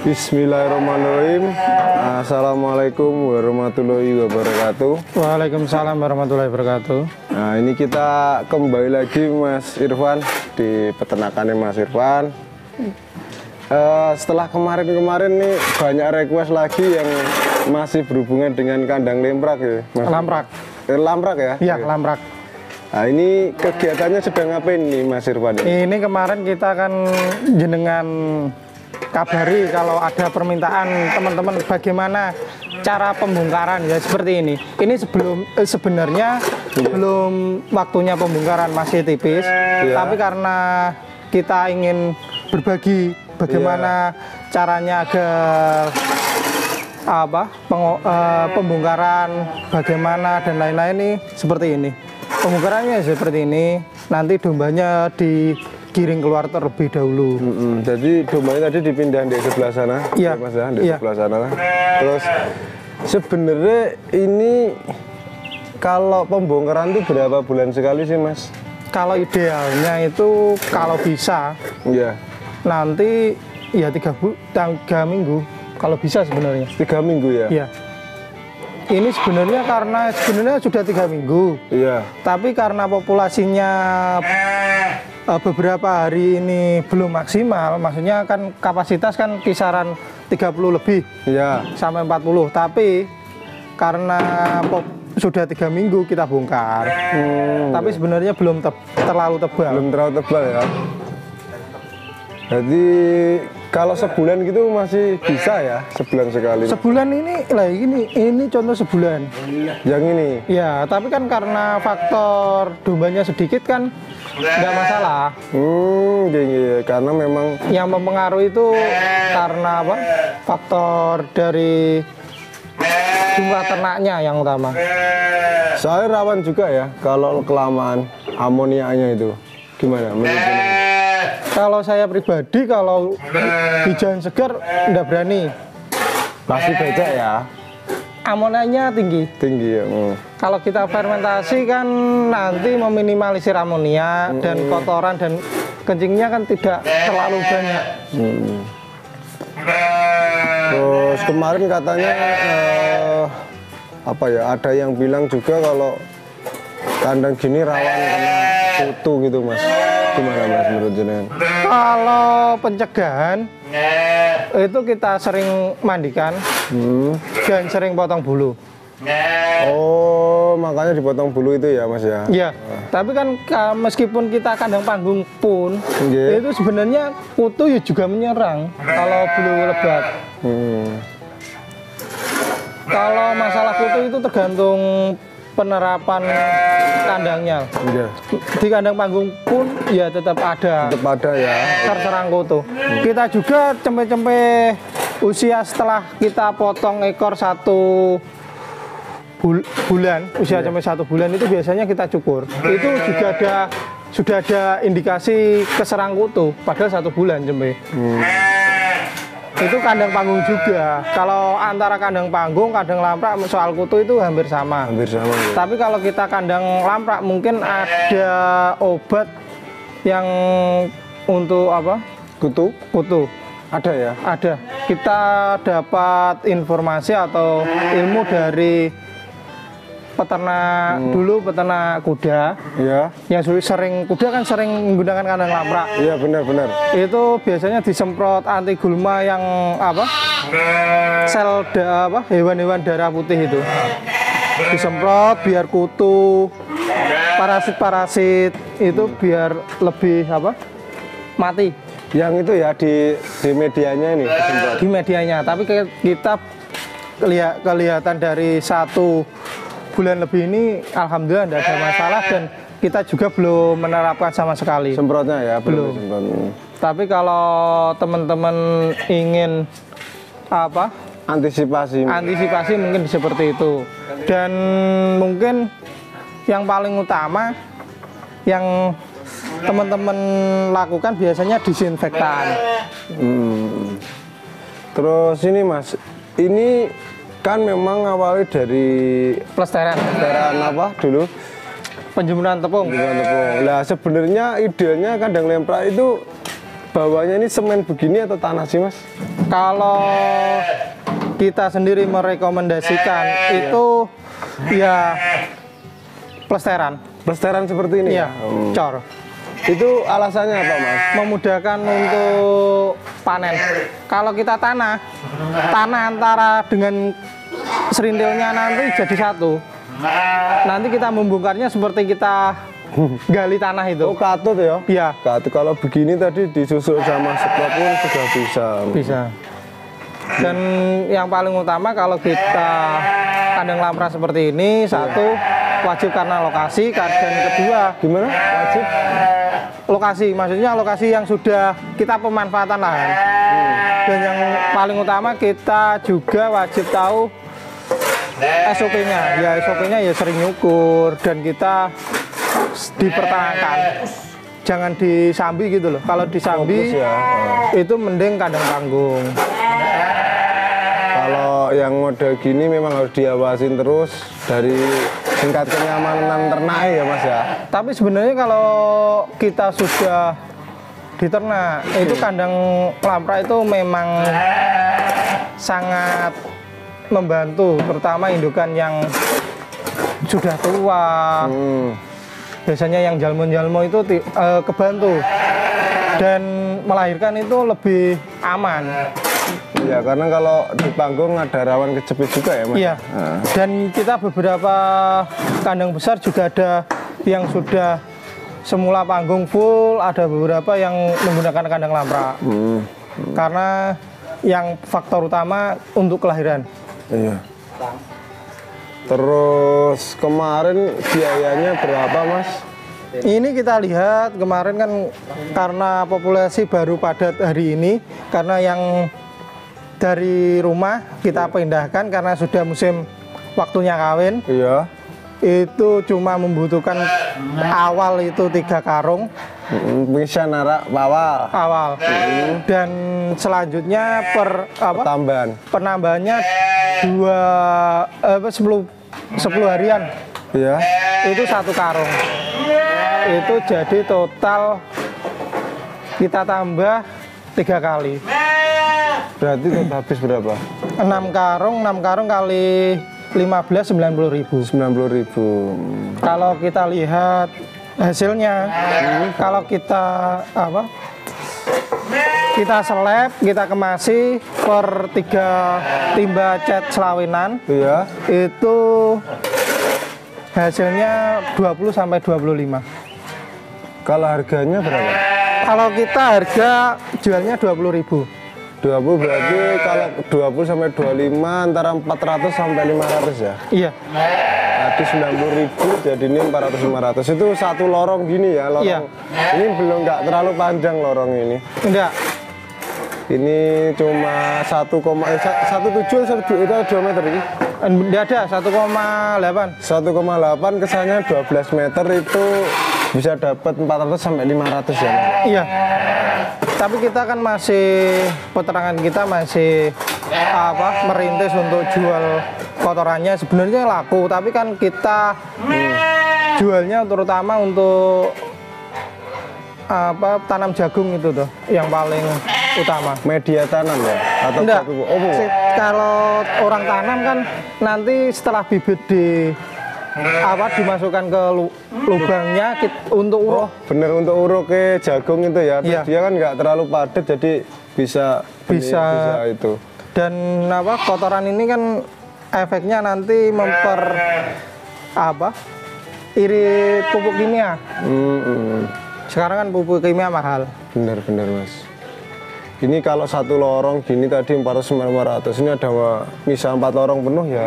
Bismillahirrahmanirrahim. Assalamualaikum warahmatullahi wabarakatuh. Waalaikumsalam warahmatullahi wabarakatuh. Nah, ini kita kembali lagi Mas Irfan di peternakannya Mas Irfan. Setelah kemarin nih banyak request lagi yang masih berhubungan dengan kandang lamprak ya, Mas. Lamprak. Lamprak ya? Iya, lamprak. Nah, ini kegiatannya sedang ngapain nih Mas Irfan? Ini kemarin kita akan jenengan kabari kalau ada permintaan teman-teman bagaimana cara pembongkaran ya seperti ini. Ini sebenarnya belum waktunya pembongkaran, masih tipis. Tapi karena kita ingin berbagi bagaimana caranya agar pembongkaran bagaimana dan lain-lain ini seperti ini. Pembongkarannya seperti ini. Nanti dombanya digiring keluar terlebih dahulu. Jadi dombanya tadi dipindah di sebelah sana, iya, Mas ya, di sebelah sana. Terus sebenarnya ini kalau pembongkaran itu berapa bulan sekali sih, Mas? Kalau idealnya itu kalau bisa, iya. Nanti ya 3 minggu kalau bisa sebenarnya. 3 minggu ya? Iya. Ini sebenarnya karena sudah 3 minggu. Iya. Tapi karena populasinya beberapa hari ini belum maksimal, maksudnya kan kapasitas kan kisaran 30 lebih, iya, sampai 40. Tapi karena sudah 3 minggu kita bongkar. Tapi sebenarnya belum terlalu tebal. Belum terlalu tebal ya. Jadi kalau sebulan gitu masih bisa ya, sebulan sekali. Sebulan ini contoh sebulan. Yang ini? Ya, tapi kan karena faktor dombanya sedikit kan nggak masalah. Gini, karena memang yang mempengaruhi itu karena apa? Faktor dari jumlah ternaknya yang utama. Soalnya rawan juga ya kalau kelamaan amoniaknya itu. Gimana menurut? Kalau saya pribadi, kalau hijauan segar nggak berani. Pasti becek ya. Amoniaknya tinggi. Tinggi ya. Kalau kita fermentasi kan nanti meminimalisir amoniak dan kotoran dan kencingnya kan tidak terlalu banyak. Terus kemarin katanya ada yang bilang juga kalau kandang gini rawan kena kutu gitu, Mas. Gimana Mas menurut jenengan? Kalau pencegahan itu kita sering mandikan dan sering potong bulu. Oh, makanya dipotong bulu itu ya, Mas ya? Iya. Tapi kan meskipun kita kandang panggung pun itu sebenarnya kutu ya juga menyerang kalau bulu lebat. Kalau masalah kutu itu tergantung penerapan kandangnya. Di kandang panggung pun ya tetap ada ya terserang kutu. Kita juga cempe-cempe usia setelah kita potong ekor 1 bulan, usia cempe 1 bulan itu biasanya kita cukur. Itu juga sudah ada indikasi keserang kutu padahal 1 bulan cempe. Itu kandang panggung juga. Kalau antara kandang panggung, kandang lamprak soal kutu itu hampir sama. Ya. Tapi kalau kita kandang lamprak mungkin ada obat yang untuk apa? Kutu. Ada ya? Ada. Kita dapat informasi atau ilmu dari peternak peternak kuda. Iya. Yang kuda kan sering menggunakan kandang lamprak. Iya, benar. Itu biasanya disemprot anti gulma yang sel hewan-hewan darah putih itu. Disemprot biar kutu, parasit itu biar lebih mati. Yang itu ya di medianya ini disemprot. Di medianya, tapi kita kelihatan dari 1 bulan lebih ini alhamdulillah tidak ada masalah dan kita juga belum menerapkan sama sekali. Semprotnya ya belum. Tapi kalau teman-teman ingin antisipasi mungkin seperti itu. Dan mungkin yang paling utama yang teman-teman lakukan biasanya disinfektan. Terus ini Mas, ini kan memang awalnya dari pelestarian dulu? Penjemuran tepung. Nah, sebenarnya idealnya kandang lamprak itu bawahnya ini semen begini atau tanah sih Mas? Kalau kita sendiri merekomendasikan itu ya plesteran. Plesteran seperti ini? Iya, cor. Itu alasannya apa Mas? Memudahkan untuk panen. Kalau kita tanah antara dengan serintilnya nanti jadi satu. Nanti kita membongkarnya seperti kita gali tanah itu. Oh, katut ya? Iya. Katut. Kalau begini tadi disusuk sama seplot pun sudah bisa. Bisa. Dan yang paling utama kalau kita kandang lampra seperti ini, satu wajib karena lokasi, dan kedua Gimana? Wajib? lokasi, maksudnya lokasi yang sudah kita pemanfaatan lahan. Dan yang paling utama kita juga wajib tahu SOP-nya. Ya SOP-nya ya sering nyukur dan kita dipertahankan. Jangan disambi gitu loh. Kalau disambi Fokus ya. itu mending kandang panggung. Kalau yang model gini memang harus diawasin terus dari tingkat kenyamanan ternak ya Mas ya. Tapi sebenarnya kalau kita sudah di ternak, itu kandang lampra itu memang sangat membantu, terutama indukan yang sudah tua. Biasanya yang jalmo-jalmo itu kebantu dan melahirkan itu lebih aman. Ya karena kalau di panggung ada rawan kejepit juga ya Mas. Iya. Dan kita beberapa kandang besar juga ada yang sudah semula panggung full, ada beberapa yang menggunakan kandang lampra. Karena yang faktor utama untuk kelahiran. Iya. Terus kemarin biayanya berapa Mas? Ini kita lihat kemarin kan karena populasi baru padat hari ini, karena yang dari rumah kita pindahkan karena sudah musim waktunya kawin. Iya. Itu cuma membutuhkan awal itu 3 karung. Bisa narak Awal. Dan selanjutnya penambahannya 10 harian. Iya. Itu 1 karung. Itu jadi total kita tambah 3 kali. Berarti total habis berapa? 6 karung kali 15 90.000. 90.000. Kalau kita lihat hasilnya, kalau kita kita seleb, kita kemasi per 3 timba cat selawinan. Iya. Itu hasilnya 20 sampai 25. Kalau harganya berapa? Kalau kita harga jualnya 20.000. 20 berarti kalau 20 sampai 25 antara 400 sampai 500 ya? Iya. Tadi 90.000 jadi ini 400-500. Itu satu lorong gini ya lorong. Iya. Ini belum nggak terlalu panjang lorong ini. Enggak. Ini cuma 1,17 itu 2 meter ini. Enggak ada 1,8. 1,8 kesannya 12 meter itu bisa dapat 400 sampai 500 ya. Iya. Tapi kita kan peternakan kita masih merintis untuk jual kotorannya. Sebenarnya laku, tapi kan kita jualnya terutama untuk tanam jagung itu tuh yang paling utama. Media tanam ya atau enggak. Kalau orang tanam kan nanti setelah bibit dimasukkan ke lubangnya untuk uruk. Bener untuk uruk ke jagung itu ya. Iya. Dia kan nggak terlalu padat jadi bisa itu. Dan kotoran ini kan efeknya nanti irit pupuk kimia. Sekarang kan pupuk kimia mahal. Bener Mas. Ini kalau satu lorong gini tadi 400-500, ini ada misal 4 lorong penuh ya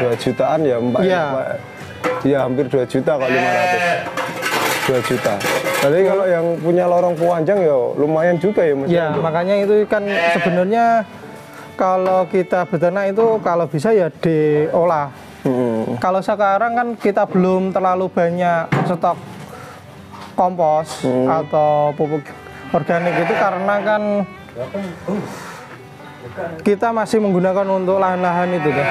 2 jutaan ya 4 ya hampir 2 juta kalau 500 2 juta. Jadi kalau yang punya lorong panjang ya lumayan juga ya Mas. Ya makanya itu kan sebenarnya kalau kita beternak itu kalau bisa ya diolah. Kalau sekarang kan kita belum terlalu banyak stok kompos atau pupuk organik itu karena kan kita masih menggunakan untuk lahan-lahan itu tuh.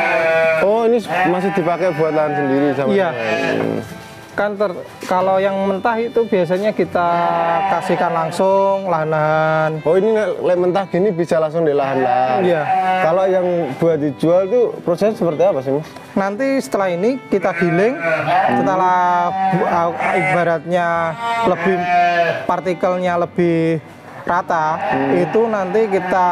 Oh ini masih dipakai buat lahan sendiri sama iya. Kalau yang mentah itu biasanya kita kasihkan langsung lahan-lahan. Oh ini lek mentah gini bisa langsung di lahan-lahan. Iya. Kalau yang buat dijual tuh prosesnya seperti apa sih Mas? Nanti setelah ini kita giling, setelah ibaratnya lebih partikelnya lebih rata, itu nanti kita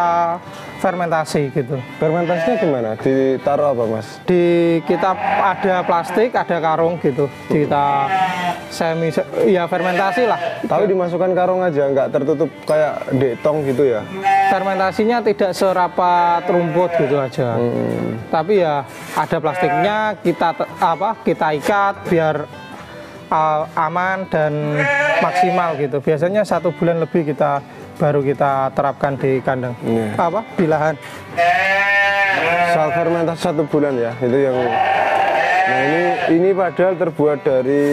fermentasi gitu. Fermentasinya gimana? Ditaruh apa Mas? Kita ada plastik, ada karung gitu. Kita fermentasi lah. Tahu dimasukkan karung aja, nggak tertutup kayak detong gitu ya? Fermentasinya tidak serapat rumput gitu aja. Tapi ya ada plastiknya, kita ikat biar aman dan maksimal gitu. Biasanya 1 bulan lebih baru kita terapkan di kandang, di lahan. Soal fermentasi 1 bulan ya, itu yang. Nah ini padahal terbuat dari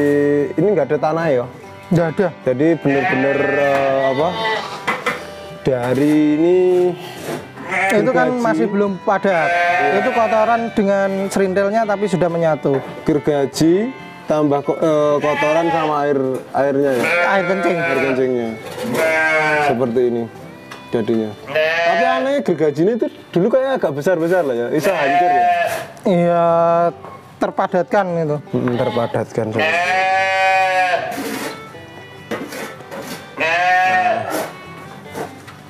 ini nggak ada tanah ya? Nggak ada. Jadi bener-bener dari ini. Itu kan masih belum padat. Itu kotoran dengan serintilnya tapi sudah menyatu. Gergaji tambah kotoran sama airnya ya? Air kencing. Air kencingnya. Seperti ini jadinya. Tapi anehnya gergaji ini tuh dulu kayak agak besar-besar lah ya. Bisa hancur ya? Iya, terpadatkan itu. Terpadatkan.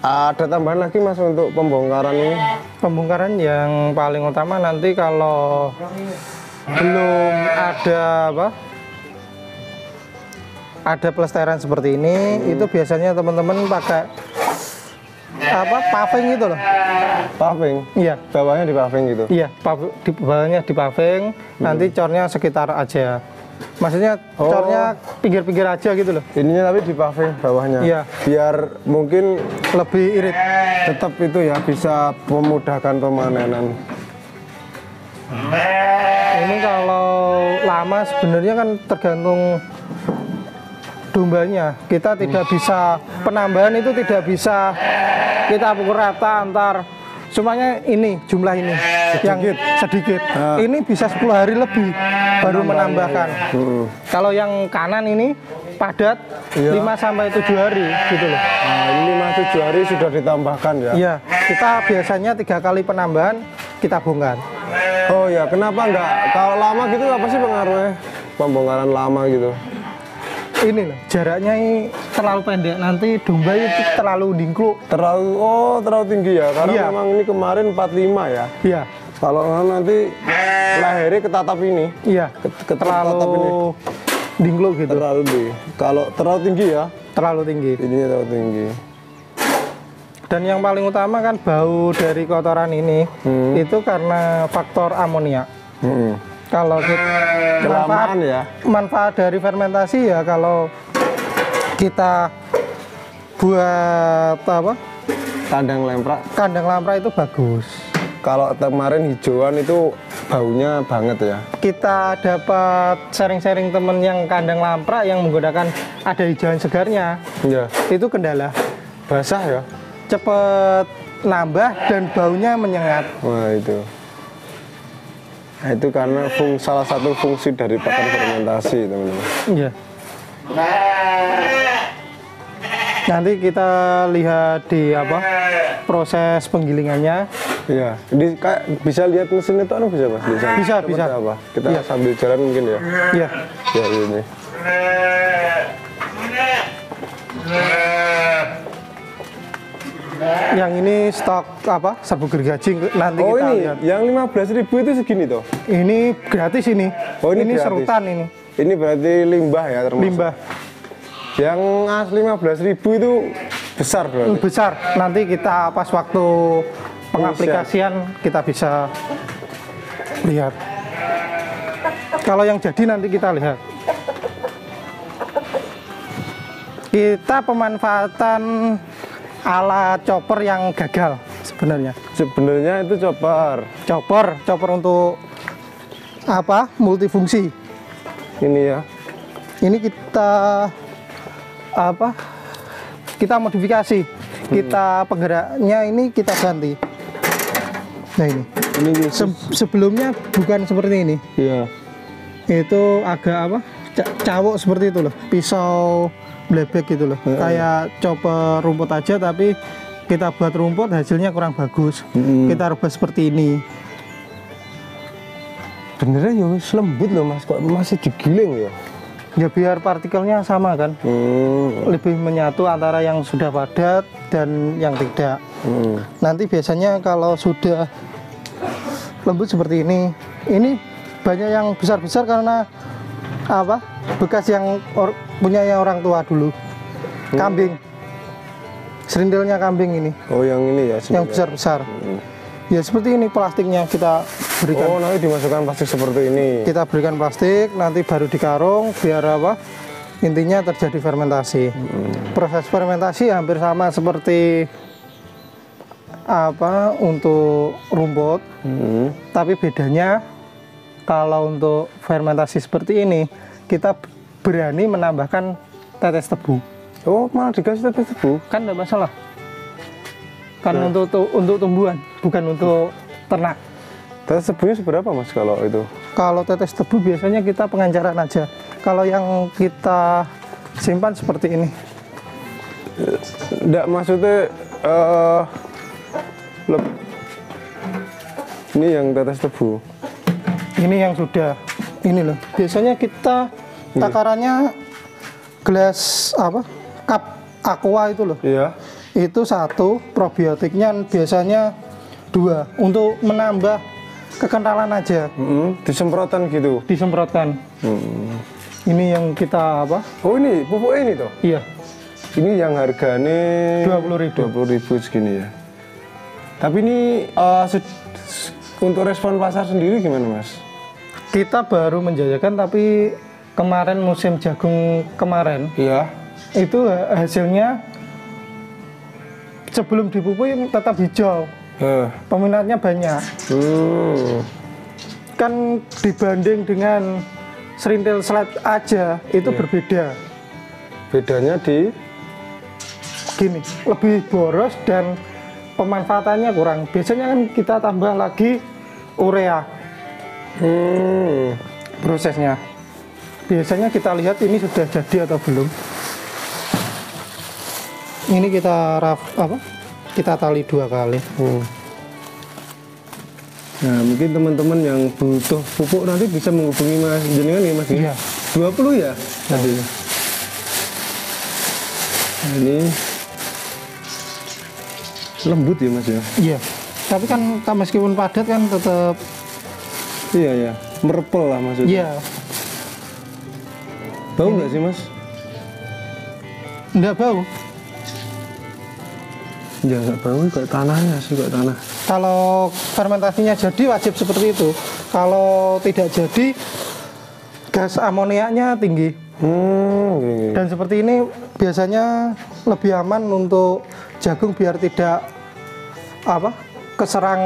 Ada tambahan lagi Mas untuk pembongkaran ini? Pembongkaran yang paling utama nanti kalau belum ada pelestarian seperti ini, itu biasanya teman-teman pakai paving itu loh. Paving? Iya. Bawahnya di paving gitu? Iya, di bawahnya di paving, nanti cornya sekitar aja. Maksudnya cornya pinggir-pinggir aja gitu loh. Ininya tapi di paving bawahnya? Iya. Biar mungkin lebih irit. Tetap itu ya, bisa memudahkan pemanenan. Ini kalau lama sebenarnya kan tergantung dombanya. Kita tidak bisa, penambahan itu tidak bisa kita pukul rata antar semuanya ini, jumlah ini yang sedikit. Ini bisa 10 hari lebih baru menambahkan. Kalau yang kanan ini padat 5 sampai 7 hari gitu loh. Nah, ini 5-7 hari sudah ditambahkan ya? Iya, kita biasanya 3 kali penambahan kita bongkar. Oh ya, kenapa enggak? Kalau lama gitu apa sih pengaruhnya? Pembongkaran lama gitu. Ini loh, jaraknya ini terlalu pendek, nanti domba itu terlalu dingkluk. Terlalu tinggi ya? Karena memang ini kemarin 45 ya? Iya. Kalau nanti lehernya ketatap ini? Iya, terlalu dingkluk gitu. Kalau terlalu tinggi ya? Terlalu tinggi. Ininya terlalu tinggi. Dan yang paling utama kan bau dari kotoran ini, itu karena faktor amonia. Kalau manfaat dari fermentasi ya, kalau kita buat kandang lamprak itu bagus. Kalau kemarin hijauan itu baunya banget ya. Kita dapat sharing-sharing temen yang kandang lamprak yang menggunakan ada hijauan segarnya. Iya. Itu kendala. Basah ya. Cepet nambah dan baunya menyengat. Wah itu. Nah, itu karena salah satu fungsi dari pakan fermentasi, teman-teman. Iya. Nanti kita lihat di proses penggilingannya. Iya. Bisa lihat mesin itu bisa Mas? Bisa. Apa? Kita sambil jalan mungkin ya. Iya. Ya ini. Yang ini stok serbuk gergaji nanti kita lihat. Yang 15.000 itu segini toh? Ini gratis ini. Oh ini gratis. Serutan ini. Ini berarti limbah ya termasuk? Limbah. Yang 15.000 itu besar berarti? Besar. Nanti kita pas waktu pengaplikasian kita bisa lihat. Kalau yang jadi nanti kita lihat. Kita pemanfaatan alat chopper yang gagal sebenarnya. Sebenarnya itu chopper untuk multifungsi. Ini ya. Ini kita modifikasi. Kita penggeraknya ini kita ganti. Nah ini. Sebelumnya bukan seperti ini. Iya. Itu agak cawok seperti itu loh, pisau blebek gitu loh, kayak chopper rumput aja tapi kita buat rumput hasilnya kurang bagus. Kita rubah seperti ini. Benernya ya wis lembut loh Mas, kok masih digiling ya? Ya biar partikelnya sama kan, lebih menyatu antara yang sudah padat dan yang tidak. Nanti biasanya kalau sudah lembut seperti ini banyak yang besar-besar karena apa? Bekas yang punya orang tua dulu, kambing, serindelnya kambing ini. Oh yang ini ya? Yang besar-besar. Ya seperti ini plastiknya kita berikan. Oh nanti dimasukkan plastik seperti ini. Kita berikan plastik, nanti baru dikarung biar apa? Intinya terjadi fermentasi. Proses fermentasi hampir sama seperti apa untuk rumput. Tapi bedanya kalau untuk fermentasi seperti ini kita berani menambahkan tetes tebu. Oh malah dikasih tetes tebu? Kan tidak masalah. Kan untuk tumbuhan, bukan untuk ternak. Tetes tebunya seberapa Mas kalau itu? Kalau tetes tebu biasanya kita pengancaran aja. Kalau yang kita simpan seperti ini. Enggak, maksudnya ini yang tetes tebu. Ini yang sudah, ini loh. Biasanya kita takarannya gelas apa? Cup aqua itu loh. Iya. Itu 1, probiotiknya biasanya 2 untuk menambah kekentalan aja. Disemprotan gitu. Disemprotkan. Ini yang kita apa? Oh ini pupuk ini toh? Iya. Ini yang harganya 20.000 segini ya. Tapi ini untuk respon pasar sendiri gimana Mas? Kita baru menjajakan tapi kemarin musim jagung kemarin. Iya. Itu hasilnya sebelum dipupuk tetap hijau. Peminatnya banyak. Kan dibanding dengan serintil slide aja itu berbeda. Bedanya di gini, lebih boros dan pemanfaatannya kurang. Biasanya kan kita tambah lagi urea. Prosesnya. Biasanya kita lihat ini sudah jadi atau belum. Ini kita kita tali 2 kali. Nah mungkin teman-teman yang butuh pupuk nanti bisa menghubungi Mas jenengan ya Mas? Iya. 20 ya tadi. Nah, ini lembut ya Mas ya? Iya. Tapi kan meskipun padat kan tetap. Iya ya, merepel lah maksudnya. Iya. Bau nggak sih Mas? Enggak bau. Ya nggak bau, kayak tanahnya sih, kayak tanah. Kalau fermentasinya jadi wajib seperti itu. Kalau tidak jadi gas amoniaknya tinggi. Gini. Dan seperti ini biasanya lebih aman untuk jagung biar tidak apa keserang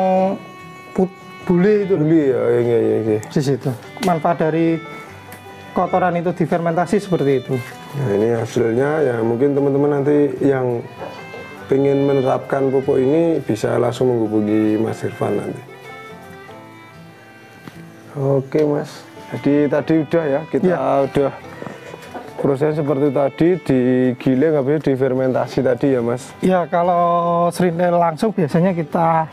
bule itu. Bule ya, iya. Di situ. Manfaat dari kotoran itu difermentasi seperti itu. Nah ini hasilnya ya mungkin teman-teman nanti yang pengen menerapkan pupuk ini bisa langsung menghubungi Mas Irfan nanti. Oke Mas, jadi tadi udah ya kita udah proses seperti tadi digiling habis difermentasi tadi ya Mas. Ya kalau serintil langsung biasanya kita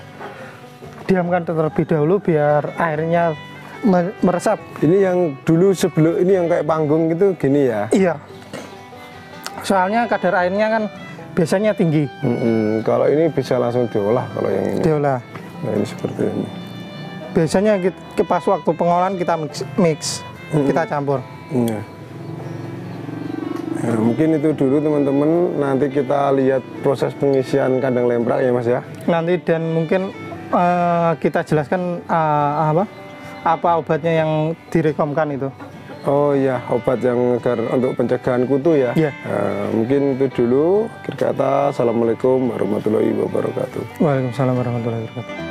diamkan terlebih dahulu biar airnya meresap. Ini yang dulu sebelum ini yang kayak panggung gitu gini ya? Iya. Soalnya kadar airnya kan biasanya tinggi. Kalau ini bisa langsung diolah kalau yang ini. Diolah. Nah ini seperti ini. Biasanya pas waktu pengolahan kita mix, kita campur. Iya. Ya, mungkin itu dulu teman-teman. Nanti kita lihat proses pengisian kandang lemprak ya Mas ya. Nanti dan mungkin kita jelaskan apa obatnya yang direkomkan itu. Oh iya, obat yang untuk pencegahan kutu ya. Iya. Mungkin itu dulu. Akhir kata, assalamualaikum warahmatullahi wabarakatuh. Waalaikumsalam warahmatullahi wabarakatuh.